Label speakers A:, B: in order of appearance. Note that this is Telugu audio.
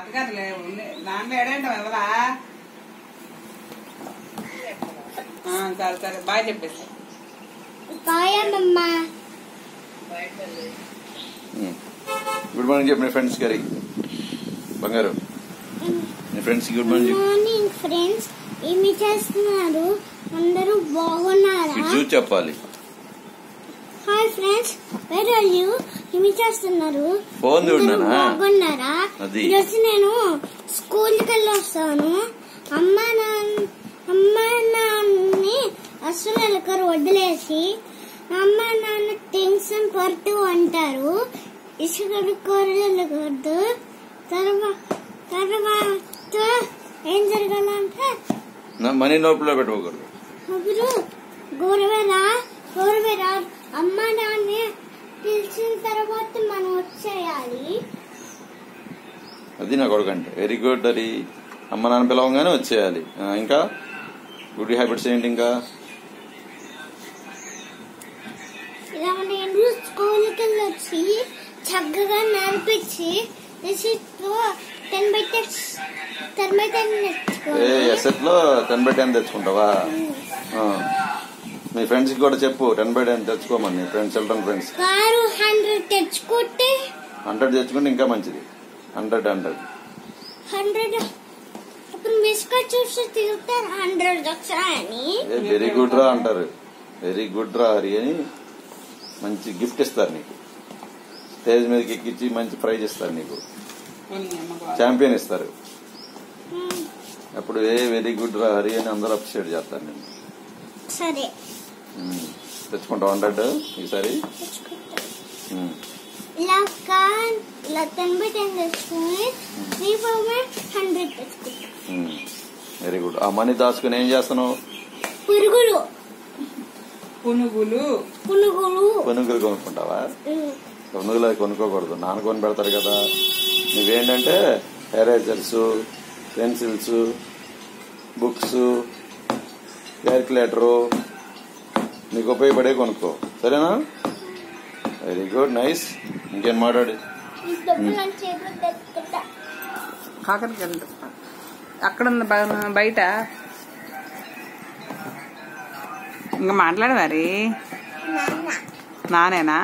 A: అది కాదులే దాంట్లో ఏడంటాం ఎవరా సరే సరే బాయ్ చెప్పేసి
B: గుడ్ మార్నింగ్ చెప్పు నీ ఫ్రెండ్స్ గారి బంగారు నీ ఫ్రెండ్స్ గుడ్ మార్నింగ్
C: ఫ్రెండ్స్ ఏమి చేస్తున్నారు అందరూ బాగున్నారా
B: చెప్పాలి
C: hi friends where are you ఏమి చేస్తున్నారు
B: ఫోన్
C: బాగున్నారా ఈరోజు నేను స్కూల్కి వెళ్ళొస్తాను అమ్మా నాన్నని అసలు వెళ్ళకరు వదిలేసి అమ్మా నాన్న టెన్షన్ పడుతూ అంటారు ఇసుకడు కూరలు తర్వాత ఏం జరగాలంటే
B: మనీ నోపులో పెట్టుకోకూడదు
C: అప్పుడు గోరవేరా అమ్మ నాన్న పిలిచిన తర్వాత మనం వచ్చేయాలి
B: అది నా కొడుకంటే వెరీ గుడ్ అది అమ్మ నాన్న పిలవగానే వచ్చేయాలి ఇంకా గుడ్ హ్యాబిట్స్ ఏంటి ఇంకా
C: ఇలా నేను స్కూల్కి వెళ్ళొచ్చి చక్కగా నేర్పించి
B: ఎస్ఎట్ లో 10/10 తెచ్చుకుంటావా మీ ఫ్రెండ్స్ కి కూడా చెప్పు 10/10 తెచ్చుకోమని ఫ్రెండ్స్ చిల్డ్రన్ ఫ్రెండ్స్
C: 100 తెచ్చుకుంటే
B: 100 తెచ్చుకుంటే ఇంకా మంచిది 100
C: అప్పుడు మిస్గా చూసి తిరుగుతారు 100 వచ్చాయని
B: వెరీ గుడ్ రా అంటారు వెరీ గుడ్ రా హరి అని మంచి గిఫ్ట్ ఇస్తారు నీకు స్టేజ్ మీదకి ఎక్కించి మంచి ప్రైజ్ ఇస్తారు నీకు ఛాంపియన్ ఇస్తారు అప్పుడు వెరీ గుడ్ రా హరి అని అందరూ అప్రిషియేట్ చేస్తారు నేను
C: సరే
B: తెచ్చుకుంటావు 100 ఈసారి
C: ఇలా 10/10 తెచ్చుకుని 100 తెచ్చుకుంటాం
B: వెరీ గుడ్ ఆ మనీ దాచుకుని ఏం చేస్తున్నావు
A: పునుగులు
B: కొనుక్కుంటావా పునుగులు అది కొనుక్కోకూడదు నాన్న కొని పెడతారు కదా నువ్వేంటంటే ఎరేజర్స్ పెన్సిల్స్ బుక్స్ క్యాల్కులేటరు నీకు ఉపయోగపడే కొనుక్కో సరేనా వెరీ గుడ్ నైస్ ఇంకేం మాట్లాడి
A: అక్కడ బయట ఇంకా మాట్లాడవారి నానేనా